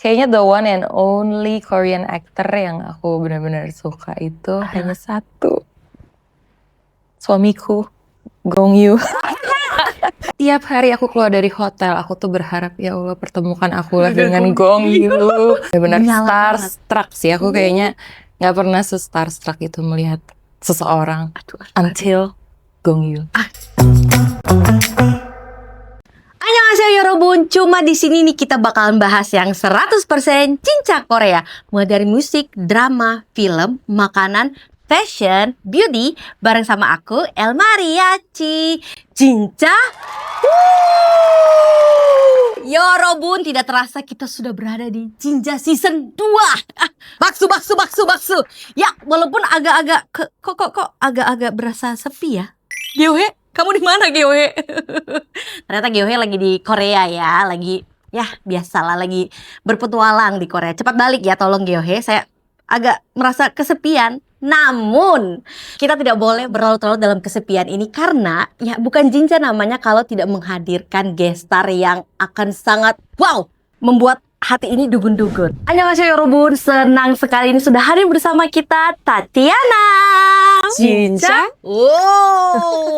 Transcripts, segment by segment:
Kayaknya the one and only Korean actor yang aku benar-benar suka itu hanya satu. Suamiku, Gong Yoo. Tiap hari aku keluar dari hotel, aku tuh berharap ya Allah pertemukan aku lah dengan Gong Yoo. Benar starstruck sih aku kayaknya nggak pernah se-starstruck itu melihat seseorang until Gong Yoo. Annyeonghaseyo Yorobun, cuma di sini nih kita bakalan bahas yang 100% cincak Korea. Mulai dari musik, drama, film, makanan, fashion, beauty, bareng sama aku, Elma Riaci. Cinca Yorobun, tidak terasa kita sudah berada di Cinca season 2. Baksu. Ya, walaupun agak-agak kok agak-agak berasa sepi ya. Gyeohye, kamu di mana Gyeohye? Ternyata Gyeohye lagi di Korea ya, biasalah lagi berpetualang di Korea. Cepat balik ya tolong Gyeohye, saya agak merasa kesepian. Namun kita tidak boleh berlarut-larut dalam kesepian ini karena ya bukan Jinja namanya kalau tidak menghadirkan guest star yang akan sangat wow membuat hati ini dugun-dugun. Annyeonghaseyo Yorobun, senang sekali ini sudah hadir bersama kita Tatiana Jinja.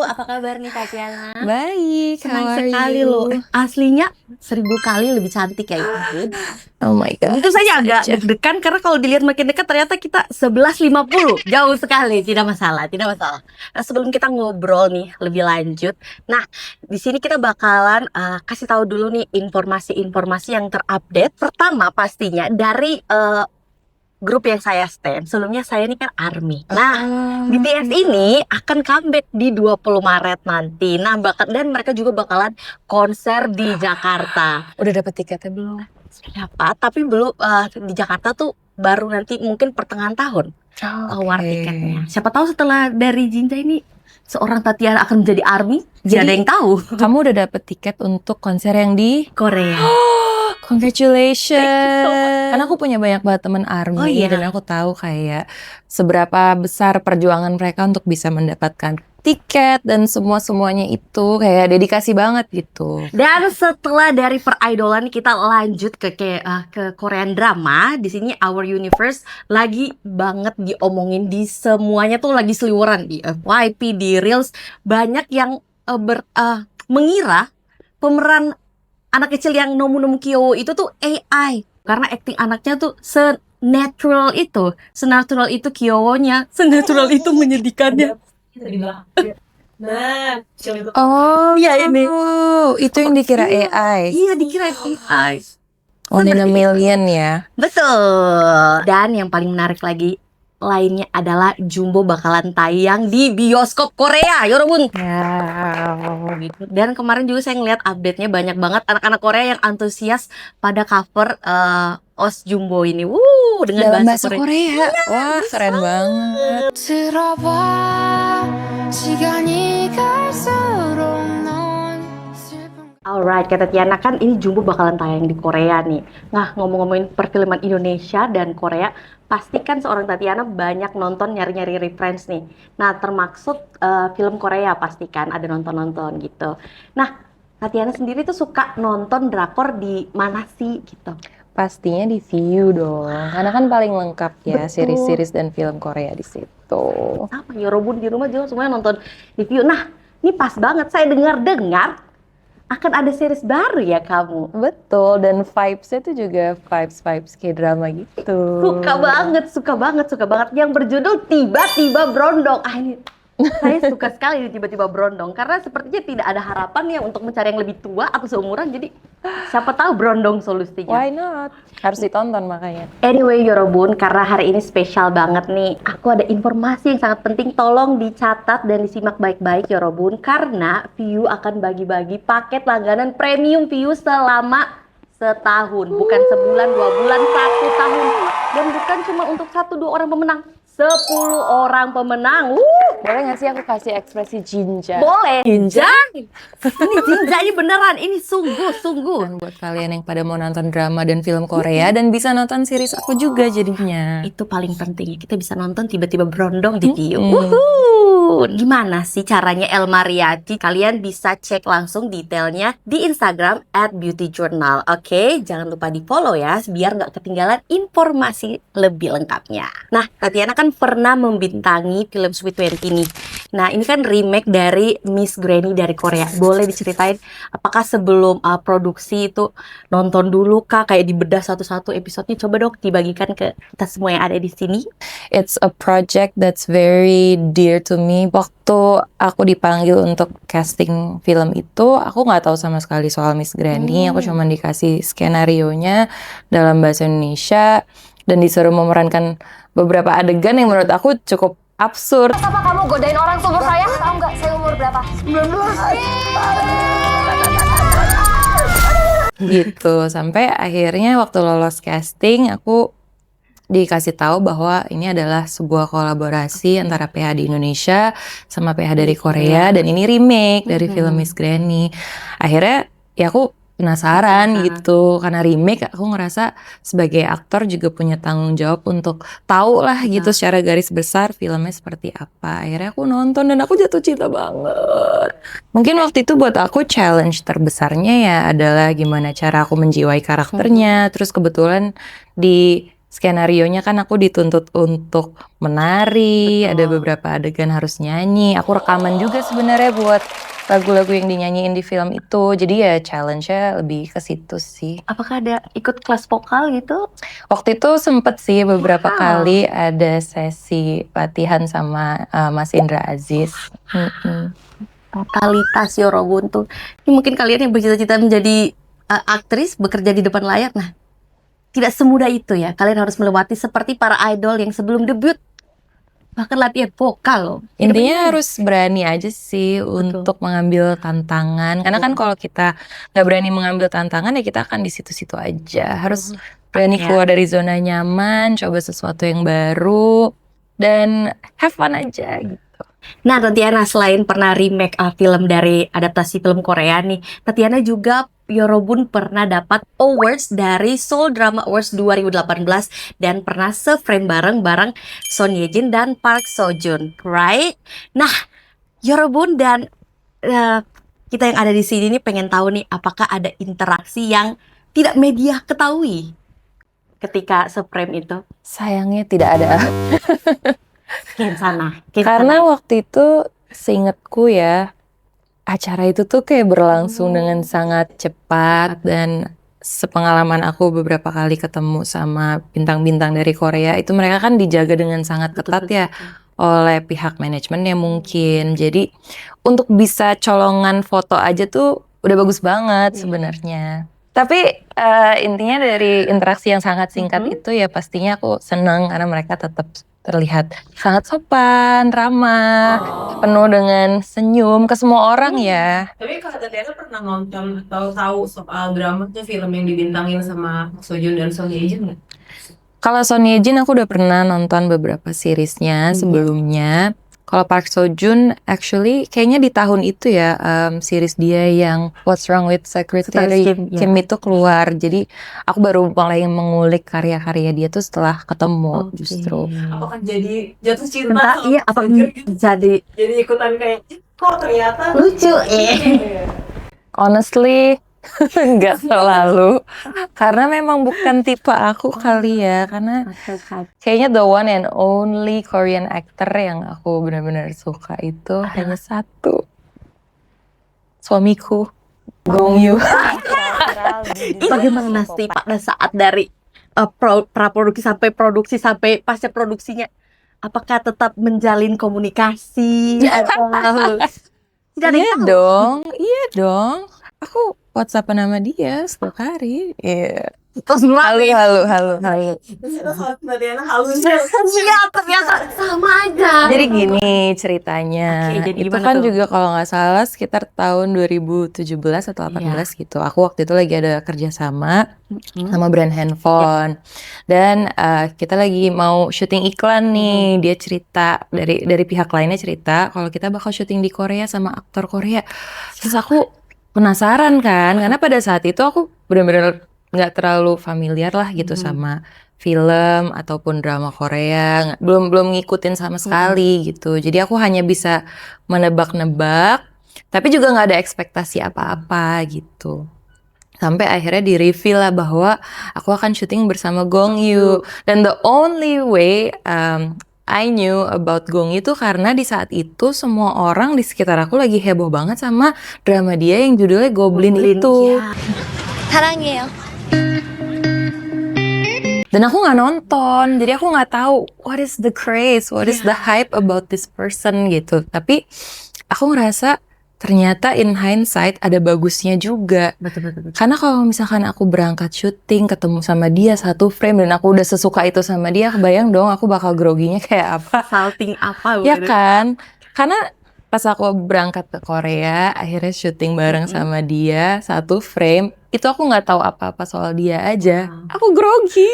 Apa kabar nih Tatiana? Baik, Senang how are sekali you? loh. Aslinya 1000 kali lebih cantik kayak gitu. Oh my god. Itu saja agak deg-degan karena kalau dilihat makin dekat ternyata kita 11.50. Jauh sekali, tidak masalah. Nah, sebelum kita ngobrol nih lebih lanjut. Nah, di sini kita bakalan kasih tahu dulu nih informasi-informasi yang terupdate. Pertama pastinya dari grup yang saya stand. Sebelumnya saya ini kan ARMY. Nah, BTS ini akan comeback di 20 Maret nanti. Nah, dan mereka juga bakalan konser di Jakarta. Udah dapet tiketnya belum? Dapat, tapi belum di Jakarta tuh baru nanti mungkin pertengahan tahun keluar tiketnya. Siapa tahu setelah dari Jinja ini seorang Tatiana akan menjadi ARMY. Jadi ada yang tahu. Kamu udah dapet tiket untuk konser yang di Korea. Congratulations. Thank you so much. Karena aku punya banyak banget teman ARMY Oh, iya. dan aku tahu kayak seberapa besar perjuangan mereka untuk bisa mendapatkan tiket dan semuanya itu kayak dedikasi banget gitu. Dan setelah dari peridolan kita lanjut ke Korean drama. Di sini Our Universe lagi banget diomongin di semuanya tuh lagi seliweran di FYP, di Reels. Banyak yang mengira pemeran anak kecil yang Nomu Kyo itu tuh AI karena acting anaknya tuh senatural itu Kyo-nya, senatural itu menyedihkannya. Oh ya ini. Itu yang dikira AI. Iya, dikira AI. One in a million ya. Betul. Dan yang paling menarik lagi lainnya adalah Jumbo bakalan tayang di bioskop Korea, Yorobun. Gitu. Dan kemarin juga saya ngeliat update-nya banyak banget anak-anak Korea yang antusias pada cover OS Jumbo ini. Dengan Dalam bahasa bahasa Korea. Korea. Wah, keren banget. Alright, kata Tiana kan ini Jumbo bakalan tayang di Korea nih. Nah, ngomong-ngomongin perfilman Indonesia dan Korea, pastikan seorang Tatiana banyak nonton nyari-nyari reference nih. Nah, termaksud film Korea pastikan ada nonton-nonton gitu. Nah, Tatiana sendiri tuh suka nonton drakor di mana sih gitu? Pastinya di Viu dong. Karena kan paling lengkap ya Betul. series-series dan film Korea di situ. Sama Yorobun di rumah juga semuanya nonton di View. Nah, ini pas banget saya dengar akan ada series baru ya kamu. Betul, dan vibes-nya tuh juga vibes K-drama gitu. Suka banget yang berjudul Tiba-tiba Brondong. Ini saya suka sekali di Tiba-tiba Brondong karena sepertinya tidak ada harapan ya untuk mencari yang lebih tua atau seumuran, jadi siapa tahu Brondong solusinya. Why not? Harus ditonton makanya. Anyway Yorobun, karena hari ini spesial banget nih, aku ada informasi yang sangat penting, tolong dicatat dan disimak baik-baik Yorobun, karena Viu akan bagi-bagi paket langganan premium Viu selama setahun, bukan sebulan, 2 bulan, 1 tahun, dan bukan cuma untuk 1-2 orang pemenang, 10 orang pemenang. Boleh nggak sih aku kasih ekspresi Jinja? Boleh. Jinja? Ini Jinja, ini beneran, ini sungguh. Dan buat kalian yang pada mau nonton drama dan film Korea dan bisa nonton series aku juga jadinya. Itu paling penting, kita bisa nonton Tiba-tiba Brondong di Viu. Bun, gimana sih caranya El Mariachi? Kalian bisa cek langsung detailnya di Instagram @beautyjournal. Oke, jangan lupa di follow ya, biar nggak ketinggalan informasi lebih lengkapnya. Nah, Tatiana kan pernah membintangi film Sweet Twenty nih. Nah, ini kan remake dari Miss Granny dari Korea. Boleh diceritain apakah sebelum produksi itu nonton dulu kah? Kayak dibedah satu-satu episodenya. Coba dong dibagikan ke kita semua yang ada di sini. It's a project that's very dear to me. Waktu aku dipanggil untuk casting film itu, aku nggak tahu sama sekali soal Miss Granny. Aku cuma dikasih skenarionya dalam bahasa Indonesia dan disuruh memerankan beberapa adegan yang menurut aku cukup absurd. Apa kamu godain orang seumur saya? Tahu nggak saya umur berapa? 19. Gitu. Sampai akhirnya waktu lolos casting, aku dikasih tahu bahwa ini adalah sebuah kolaborasi antara PH di Indonesia sama PH dari Korea, dan ini remake dari film Miss Granny. Akhirnya ya aku penasaran gitu, karena remake aku ngerasa sebagai aktor juga punya tanggung jawab untuk tahu lah gitu secara garis besar filmnya seperti apa. Akhirnya aku nonton dan aku jatuh cinta banget. Mungkin waktu itu buat aku challenge terbesarnya ya adalah gimana cara aku menjiwai karakternya. Terus kebetulan di skenarionya kan aku dituntut untuk menari, ada beberapa adegan harus nyanyi. Aku rekaman juga sebenarnya buat lagu-lagu yang dinyanyiin di film itu. Jadi ya challenge-nya lebih ke situ sih. Apakah ada ikut kelas vokal gitu? Waktu itu sempet sih beberapa kali ada sesi latihan sama Mas Indra Aziz. Totalitas Yorobun tuh. Ini mungkin kalian yang bercita-cita menjadi aktris, bekerja di depan layar. Nah, tidak semudah itu ya. Kalian harus melewati seperti para idol yang sebelum debut bahkan latihan vokal loh. Intinya harus berani aja sih untuk mengambil tantangan. Karena kan kalau kita nggak berani mengambil tantangan ya kita akan di situ-situ aja. Harus berani keluar dari zona nyaman, coba sesuatu yang baru, dan have fun aja gitu. Nah, Tatiana selain pernah remake film dari adaptasi film Korea nih, Tatiana juga Yorobun pernah dapat awards dari Seoul Drama Awards 2018 dan pernah se-frame bareng Son Ye Jin dan Park Seo Joon, right? Nah, Yorobun dan kita yang ada di sini nih pengen tahu nih apakah ada interaksi yang tidak media ketahui ketika se-frame itu? Sayangnya tidak ada. Karena waktu itu seingatku ya, acara itu tuh kayak berlangsung dengan sangat cepat, dan sepengalaman aku beberapa kali ketemu sama bintang-bintang dari Korea itu mereka kan dijaga dengan sangat ketat ya oleh pihak manajemennya mungkin. Jadi untuk bisa colongan foto aja tuh udah bagus banget sebenarnya. Tapi intinya dari interaksi yang sangat singkat itu ya pastinya aku senang karena mereka tetap terlihat sangat sopan, ramah, penuh dengan senyum ke semua orang ya. Tapi Kak Tatiana pernah nonton atau tahu soal drama tuh film yang dibintangin sama Seo Joon dan Son Ye Jin nggak? Kalau Son Ye Jin aku udah pernah nonton beberapa seriesnya sebelumnya. Kalau Park Seo Joon actually kayaknya di tahun itu ya series dia yang What's Wrong with Secretary Kim itu keluar. Jadi aku baru mulai mengulik karya-karya dia tuh setelah ketemu justru. Apakah jadi jatuh cinta? Iya, apa jadi ikutan kayak kok ternyata lucu Honestly nggak selalu, karena memang bukan tipe aku kali ya, karena kayaknya the one and only Korean actor yang aku benar-benar suka itu hanya satu, suamiku, Gong Yoo. Bagaimana sih pada saat dari praproduksi sampai produksi sampai pasca produksinya, apakah tetap menjalin komunikasi atau tidak ada yang tahu? Iya dong, aku WhatsApp nama dia setiap hari. Iya. Terus Halo. Tatiana halusnya iya ternyata sama aja. Jadi gini ceritanya, Oke, jadi itu gimana kan tuh? juga kalau nggak salah sekitar tahun 2017 atau 18 gitu. Aku waktu itu lagi ada kerjasama sama brand handphone, dan kita lagi mau syuting iklan nih. Dia cerita dari pihak lainnya cerita kalau kita bakal syuting di Korea sama aktor Korea. Terus aku penasaran kan, karena pada saat itu aku benar-benar nggak terlalu familiar lah gitu sama film ataupun drama Korea, belum ngikutin sama sekali gitu. Jadi aku hanya bisa menebak-nebak, tapi juga nggak ada ekspektasi apa-apa gitu. Sampai akhirnya di-reveal lah bahwa aku akan syuting bersama Gong Yoo. Dan the only way I knew about Gong Yoo itu karena di saat itu semua orang di sekitar aku lagi heboh banget sama drama dia yang judulnya Goblin itu. 사랑해요. Dan aku nggak nonton, jadi aku nggak tahu what is the craze, what is the hype about this person gitu. Tapi aku ngerasa ternyata in hindsight ada bagusnya juga. Betul. Karena kalau misalkan aku berangkat syuting, ketemu sama dia satu frame dan aku udah sesuka itu sama dia, kebayang dong aku bakal groginya kayak apa. Salting apa? Ya kan? Karena pas aku berangkat ke Korea, akhirnya syuting bareng sama dia satu frame, itu aku nggak tahu apa-apa soal dia aja. Aku grogi.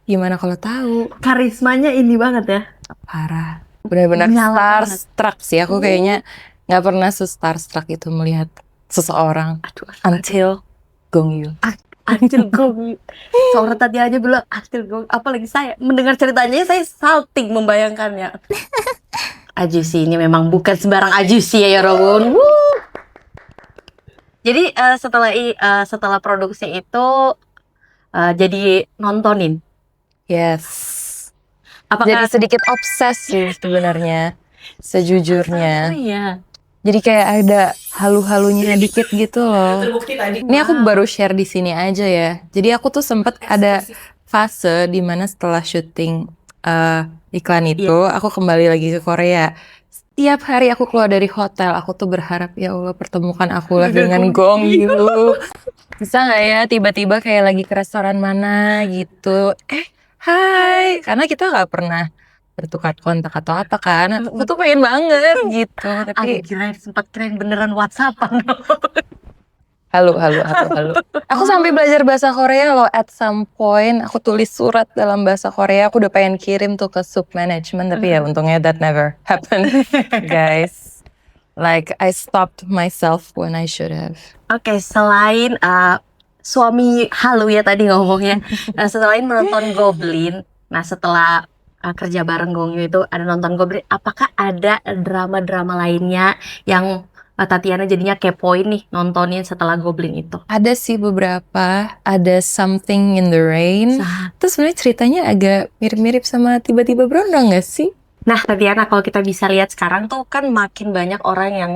Gimana kalau tahu? Karismanya ini banget ya. Parah. Benar-benar Nyala starstruck sih. Aku kayaknya nggak pernah se-starstruck itu melihat seseorang until Gong Yoo. Until Gong Yoo. Seorang tadi aja bilang until Gong Yoo. Apalagi saya mendengar ceritanya saya salting membayangkannya. Ajusi ini memang bukan sembarang Ajusi ya Yorobun. Jadi setelah produksi itu jadi nontonin. Yes. Apakah Jadi sedikit obses sih sebenarnya, sejujurnya. iya. Jadi kayak ada halu-halunya dikit gitu loh. Terbukti tadi. Ini aku baru share di sini aja ya. Jadi aku tuh sempet ada fase dimana setelah syuting iklan itu, aku kembali lagi ke Korea. Setiap hari aku keluar dari hotel, aku tuh berharap ya Allah pertemukan aku lah dengan Gong Yoo. Bisa nggak ya tiba-tiba kayak lagi ke restoran mana gitu. Hai, karena kita nggak pernah bertukar kontak atau apa kan. Aku tuh pengen banget gitu. Tapi Kirain sempat keren beneran WhatsAppan. halo. Aku sampai belajar bahasa Korea loh. At some point aku tulis surat dalam bahasa Korea. Aku udah pengen kirim tuh ke sub management, tapi ya untungnya that never happened, guys. Like I stopped myself when I should have. Oke, selain suami halu ya tadi ngomongnya. Selain menonton Goblin, nah setelah kerja bareng Gong Yoo itu ada nonton Goblin, apakah ada drama-drama lainnya yang Tatiana jadinya kepoin nih nontonin setelah Goblin itu? Ada sih beberapa. Ada Something in the Rain. Terus sebenarnya ceritanya agak mirip-mirip sama Tiba-tiba Berondong gak sih? Nah, Tatiana, kalau kita bisa lihat sekarang tuh kan makin banyak orang yang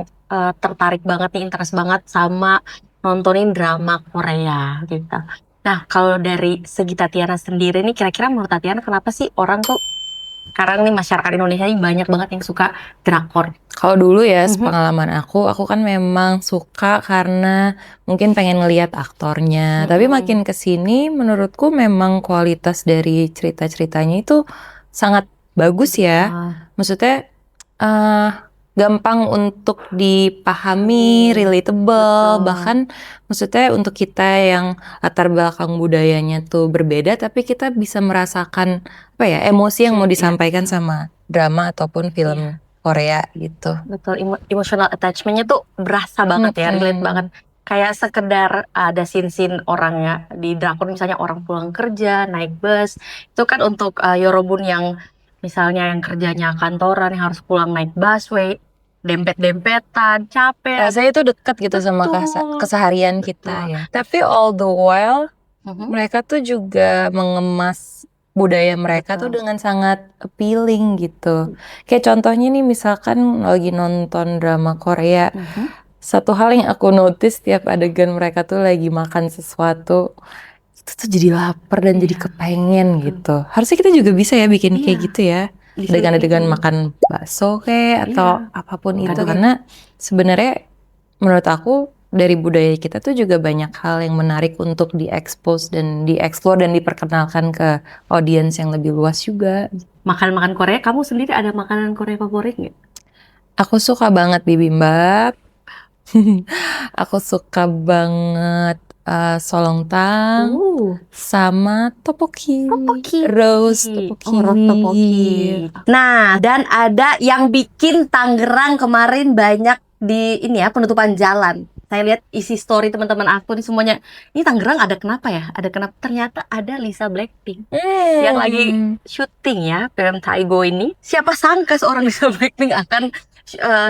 tertarik banget nih, interest banget sama nontonin drama Korea gitu. Nah, kalau dari segi Tatiana sendiri nih, kira-kira menurut Tatiana kenapa sih orang tuh sekarang nih masyarakat Indonesia ini banyak banget yang suka drakor? Kalau dulu ya, pengalaman aku kan memang suka karena mungkin pengen ngelihat aktornya. Tapi makin kesini, menurutku memang kualitas dari cerita-ceritanya itu sangat bagus ya. Maksudnya gampang untuk dipahami, relatable, bahkan maksudnya untuk kita yang latar belakang budayanya tuh berbeda, tapi kita bisa merasakan apa ya, emosi yang mau disampaikan sama drama ataupun film Korea gitu. Betul, emotional attachment-nya tuh berasa banget ya, relate banget. Kayak sekedar ada scene-scene orangnya di drakor, misalnya orang pulang kerja, naik bus, itu kan untuk Yorobun yang misalnya yang kerjanya kantoran yang harus pulang naik busway, dempet-dempetan, capek. Rasanya itu dekat gitu sama keseharian kita ya. Tapi all the while mereka tuh juga mengemas budaya mereka tuh dengan sangat appealing gitu. Kayak contohnya nih misalkan lagi nonton drama Korea. Satu hal yang aku notice tiap adegan mereka tuh lagi makan sesuatu, itu tuh jadi lapar dan jadi kepengen gitu. Harusnya kita juga bisa ya bikin kayak gitu ya. Adegan-adegan makan bakso kayak atau apapun itu. Karena sebenarnya menurut aku dari budaya kita tuh juga banyak hal yang menarik untuk diekspos dan dieksplor dan diperkenalkan ke audiens yang lebih luas juga. Makan-makan Korea, kamu sendiri ada makanan Korea favorit nggak? Aku suka banget bibimbap. Aku suka banget solongtang sama topoki. Rose topoki. Nah, dan ada yang bikin Tangerang kemarin banyak di ini ya, penutupan jalan. saya lihat isi story teman-teman aku nih semuanya, ini Tangerang ada kenapa ya? Ada kenapa? Ternyata ada Lisa Blackpink yang lagi syuting ya film Taigo ini. Siapa sangka seorang Lisa Blackpink akan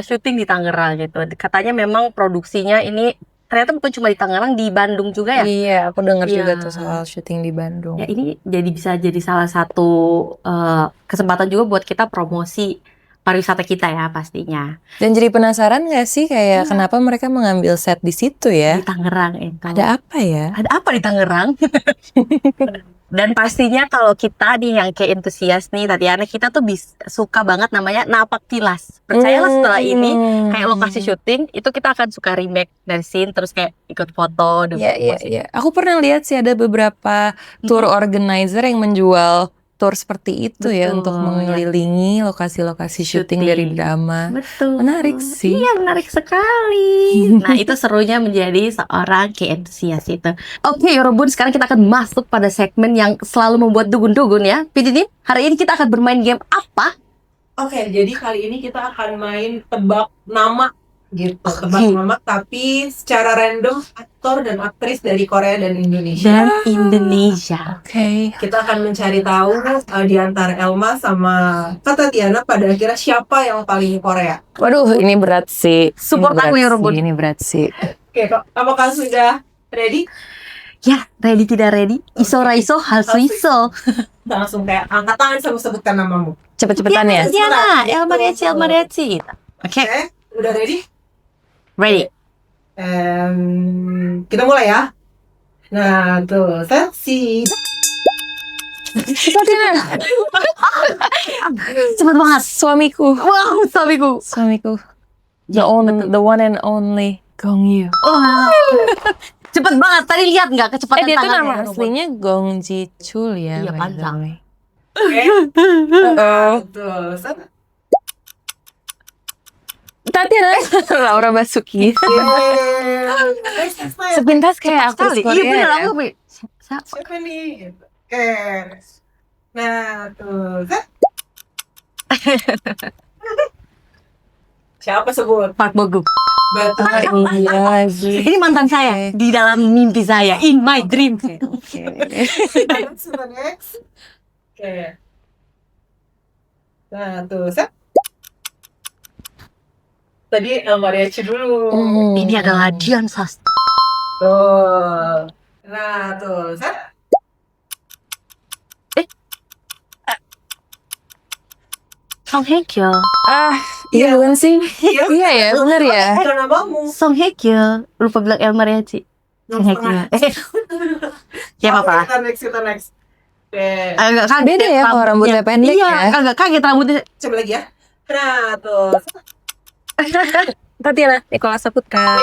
syuting di Tangerang gitu. Katanya memang produksinya ini ternyata bukan cuma di Tangerang, di Bandung juga ya. Iya, aku dengar Iya. juga tuh soal syuting di Bandung. Ya ini bisa jadi salah satu kesempatan juga buat kita promosi pariwisata kita ya pastinya. Dan jadi penasaran gak sih kayak kenapa mereka mengambil set di situ ya? Di Tangerang itu. Ada apa ya? Ada apa di Tangerang? Dan pastinya kalau kita nih yang kayak entusias nih Tatiana, kita tuh suka banget namanya napak tilas. Percayalah setelah ini kayak lokasi syuting itu kita akan suka remake dari scene terus kayak ikut foto dan Iya. Aku pernah lihat sih ada beberapa tour organizer yang menjual tour seperti itu ya Betul, untuk mengelilingi lokasi-lokasi syuting dari drama. Betul. Menarik sih. Iya, menarik sekali. Nah, itu serunya menjadi seorang K-entusias itu. Oke, Yorobun, sekarang kita akan masuk pada segmen yang selalu membuat dugun-dugun ya. Pidini, hari ini kita akan bermain game apa? Oke, jadi kali ini kita akan main tebak nama gitu. Tebak nama tapi secara random aktor dan aktris dari Korea dan Indonesia. Dan Indonesia. Oke. Kita akan mencari tahu di antara Elma sama Kak Tatiana pada akhirnya siapa yang paling Korea. Waduh, ini berat sih. Support aku ya, Robot. Ini berat sih. Oke, apakah sudah ready? Ya, ready tidak ready? Iso raiso, halsu iso. Kita langsung kayak angkat tangan sama sebutkan namamu. Cepet-cepetan ya. Tatiana, Elmariachi. Oke, Oke, udah ready? ready. Kita mulai ya. Nah, tuh, si Cepet banget. Suamiku. Wow, suamiku. The one and only Gong Yoo. Wow. Cepet banget. Tadi lihat nggak kecepatan Dia tuh tangannya, nama Robot? aslinya Gong Ji Chul ya. Iya, by the panjang. way. Oke. Tuh, Tatiana Laura Basuki. Sepintas kayak Sekali. aktris Korea. Iya bener, ya. aku siapa nih? Oke. Nah, tuh, siapa sebut? Park Bo-guk. Betul. Iya sih. Ini mantan saya di dalam mimpi saya, in my dream. Next. Oke. Nah, tuh, tadi Elmariachi dulu. Ini adalah Dian Sastro. Tuh. Nah, tuh, Song Hye Kyo. Iya bukan sih? Iya. Iya ya, bener ya. Bukan namamu. Song Hye Kyo. Lupa bilang El Mariachi. Song Hye Kyo. Siapa apa? Kita next. Oke. Agak kaget. Beda ya kalau rambutnya pendek iya, ya. agak kaget rambutnya. Coba lagi ya. Nah, tuh. Tatiana Nicola Saputra.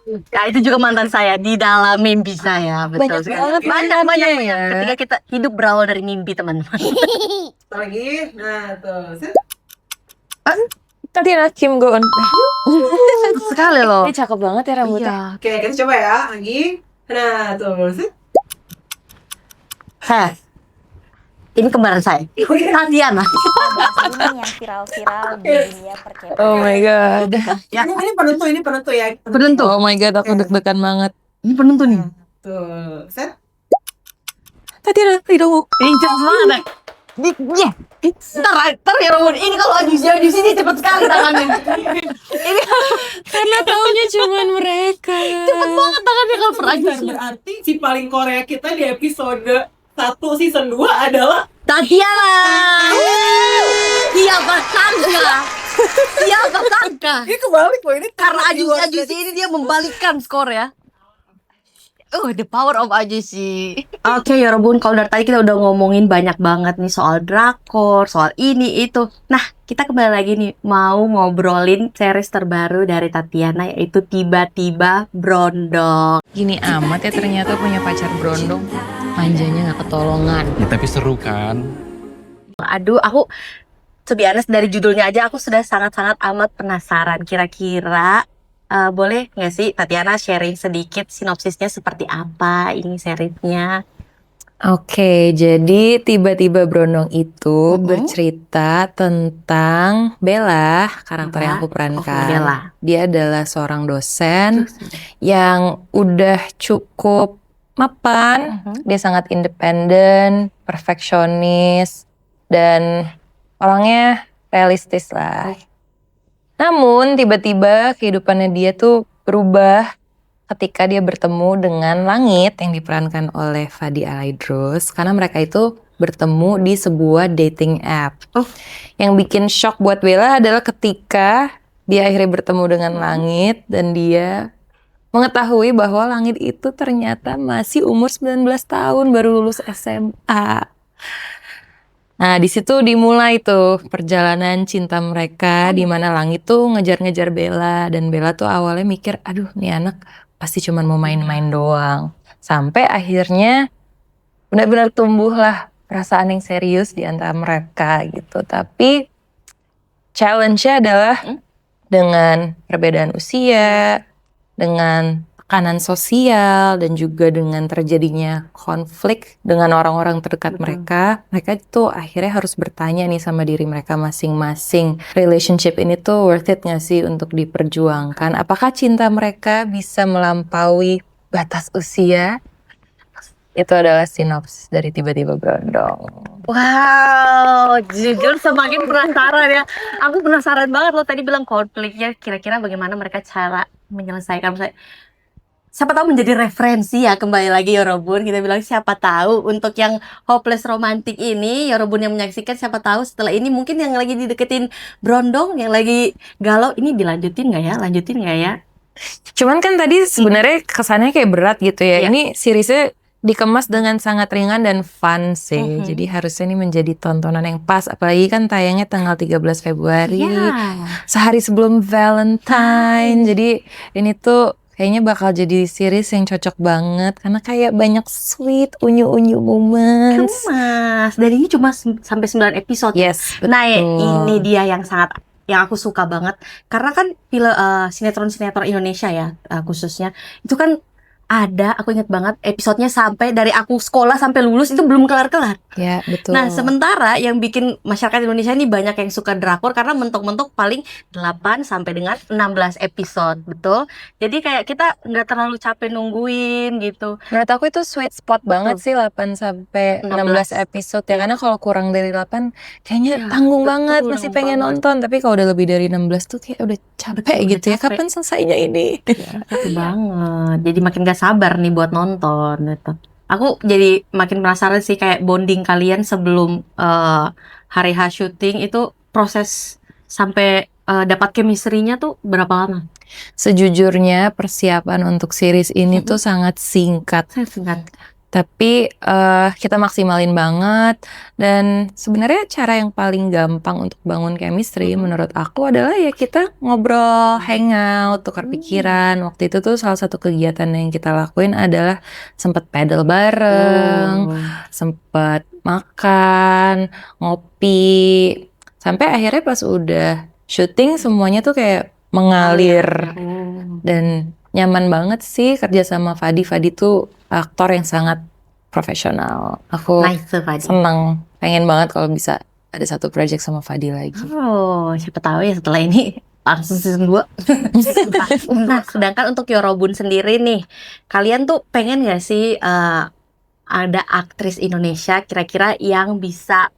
Nah, itu juga mantan saya di dalam mimpi saya. Betul Banyak sekali. banget banyak ya. Ketika kita hidup berawal dari mimpi, teman-teman. Satu lagi. Nah, tuh. Tatiana Kim Go Eun. Sekali loh. Dia cakep banget ya rambutnya. Iya. Oke, kita coba ya. Lagi. Nah, tuh. Heh. Ini kembaran saya. Tatiana. Biasanya yang viral-viral di dunia perkepan. Oh my god. Ya. Ini penentu ya. Penentu. Oh my god, aku deg-degan banget. Ini penentu nih. Tuh. Tatiana Lee Dong Wook. Ini cepet banget. Iya. Ntar ya Romun. Ini kalau di sini cepet sekali tangannya. Ini Karena taunya cuman mereka. cepet banget tangannya kalau perajin. Berarti si paling Korea kita di episode 1 season 2 adalah Tatiana. Siapa sangka? Siapa sangka? ini kebalik loh ini Karena Ajusi ini dia membalikkan skor ya. The power of Ajusi. Oke, Yorobun, kalau dari tadi kita udah ngomongin banyak banget nih soal drakor, soal ini itu. Nah, kita kembali lagi nih mau ngobrolin series terbaru dari Tatiana yaitu Tiba-Tiba Brondong. Gini amat ya ternyata punya pacar berondong. Manjanya gak ketolongan. Ya, tapi seru kan? Aduh, aku to be honest, dari judulnya aja aku sudah sangat-sangat amat penasaran. Kira-kira boleh nggak sih Tatiana sharing sedikit sinopsisnya seperti apa ini seriesnya? Oke, jadi tiba-tiba Brondong itu bercerita tentang Bella, karakter yang aku perankan. Bella. Dia adalah seorang dosen yang udah cukup mapan, dia sangat independen, perfeksionis, dan orangnya realistis lah. Namun tiba-tiba kehidupannya dia tuh berubah ketika dia bertemu dengan Langit yang diperankan oleh Fadi Alaidrus, karena mereka itu bertemu di sebuah dating app. Yang bikin shock buat Bella adalah ketika dia akhirnya bertemu dengan Langit dan dia mengetahui bahwa Langit itu ternyata masih umur 19 tahun, baru lulus SMA. Nah, di situ dimulai tuh perjalanan cinta mereka, di mana Langit tuh ngejar-ngejar Bella, dan Bella tuh awalnya mikir, aduh nih anak pasti cuma mau main-main doang. Sampai akhirnya benar-benar tumbuhlah perasaan yang serius di antara mereka gitu. Tapi challenge-nya adalah dengan perbedaan usia, dengan tekanan sosial, dan juga dengan terjadinya konflik dengan orang-orang terdekat mereka itu akhirnya harus bertanya nih sama diri mereka masing-masing. Relationship ini tuh worth it gak sih untuk diperjuangkan? Apakah cinta mereka bisa melampaui batas usia? Itu adalah sinopsis dari Tiba-Tiba Brondong. Wow, jujur semakin penasaran ya. Aku penasaran banget lo tadi bilang konfliknya, kira-kira bagaimana mereka cara menyelesaikan. Siapa tahu menjadi referensi ya, kembali lagi Yorobun, kita bilang siapa tahu untuk yang hopeless romantic ini, Yorobun yang menyaksikan, siapa tahu setelah ini mungkin yang lagi dideketin Brondong, yang lagi galau, ini dilanjutin nggak ya, lanjutin nggak ya? Cuman kan tadi sebenarnya kesannya kayak berat gitu ya. Ini seriesnya dikemas dengan sangat ringan dan fun sih. Jadi harusnya ini menjadi tontonan yang pas. Apalagi kan tayangnya tanggal 13 Februari. Sehari sebelum Valentine. Jadi ini tuh kayaknya bakal jadi series yang cocok banget. Karena kayak banyak sweet, unyu-unyu moments. Mas, dan ini cuma sampai 9 episode. Yes, betul. Nah, ini dia yang aku suka banget. Karena kan sinetron-sinetron Indonesia ya, khususnya. Itu kan ada, aku ingat banget episodenya sampai dari aku sekolah sampai lulus itu belum kelar-kelar. Ya, betul. Nah, sementara yang bikin masyarakat Indonesia ini banyak yang suka drakor karena mentok-mentok paling 8 sampai dengan 16 episode, betul? Jadi kayak kita nggak terlalu capek nungguin gitu. Menurut aku itu sweet spot banget sih 8 sampai 16 episode ya. Karena kalau kurang dari 8 kayaknya tanggung banget, masih pengen nonton. Tapi kalau udah lebih dari 16 tuh kayak udah capek gitu ya. Kapan selesainya ini? Capek banget. Jadi makin gak sabar nih buat nonton gitu. Aku jadi makin penasaran sih kayak bonding kalian sebelum hari H syuting itu proses sampai dapat chemistry-nya tuh berapa lama? Sejujurnya persiapan untuk series ini tuh sangat singkat. Tapi kita maksimalin banget. Dan sebenarnya cara yang paling gampang untuk bangun chemistry menurut aku adalah ya kita ngobrol, hangout, tukar pikiran. Waktu itu tuh salah satu kegiatan yang kita lakuin adalah sempet paddle bareng, sempet makan, ngopi. Sampai akhirnya pas udah syuting semuanya tuh kayak mengalir. Dan nyaman banget sih kerja sama Fadi. Fadi tuh aktor yang sangat profesional. Aku senang, pengen banget kalau bisa ada satu project sama Fadi lagi. Oh, siapa tahu ya setelah ini langsung season 2. Nah, sedangkan untuk Yorobun sendiri nih, kalian tuh pengen gak sih ada aktris Indonesia kira-kira yang bisa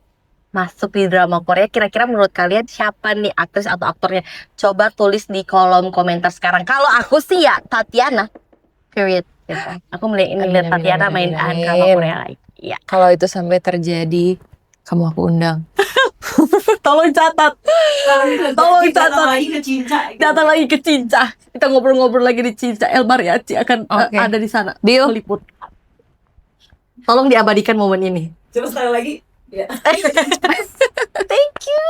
masuk di drama Korea? Kira-kira menurut kalian siapa nih aktris atau aktornya? Coba tulis di kolom komentar sekarang. Kalau aku sih ya Tatiana, period. Gitu. Aku melihat Tatiana main drama Korea lagi. Ya. Kalau itu sampai terjadi, kamu aku undang. Tolong catat. Tolong catat. Datang lagi ke Cinca. Kita ngobrol-ngobrol lagi di Cinca. El Mariachi akan ada di sana. Deal. Meliput. Tolong diabadikan momen ini. Coba sekali lagi. Ya. Thank you.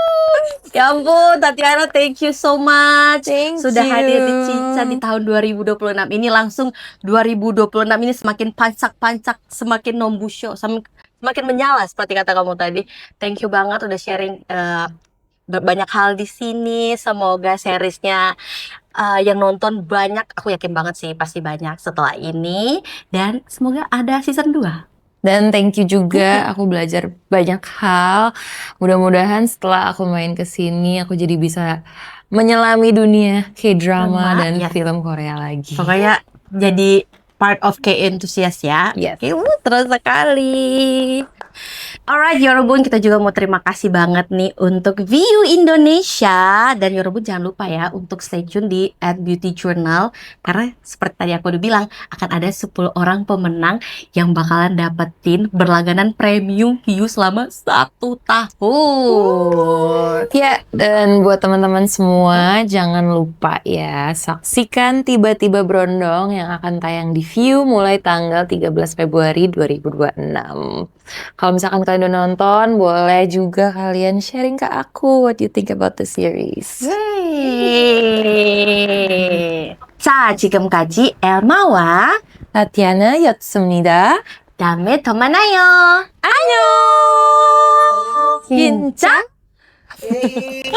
Ya ampun, Tatiana, thank you so much. Sudah hadir di Cinca di tahun 2026 ini. Langsung 2026 ini semakin pancak-pancak, semakin nombusyo, semakin menyala seperti kata kamu tadi. Thank you banget udah sharing banyak hal di sini. Semoga seriesnya yang nonton banyak. Aku yakin banget sih pasti banyak setelah ini. Dan semoga ada season 2. Dan thank you juga, aku belajar banyak hal. Mudah-mudahan setelah aku main ke sini, aku jadi bisa menyelami dunia K-drama dan Yes. film Korea lagi. Pokoknya jadi part of K-enthusiast ya. Yes. Terus sekali. Alright, Yorobun, kita juga mau terima kasih banget nih untuk View Indonesia. Dan Yorobun jangan lupa ya untuk stay tune di @beautyjournal. Karena seperti tadi aku udah bilang, akan ada 10 orang pemenang yang bakalan dapetin berlangganan premium View selama 1 tahun. Ya, dan buat teman-teman semua, jangan lupa ya, saksikan Tiba-Tiba Berondong yang akan tayang di View mulai tanggal 13 Februari 2026. Kalau misalkan kalian udah nonton, boleh juga kalian sharing ke aku what you think about the series. 자, 지금까지 엘마와 Tatiana Yotsumnida. 다음에 더 만나요. 안녕. 진짜? Yeay.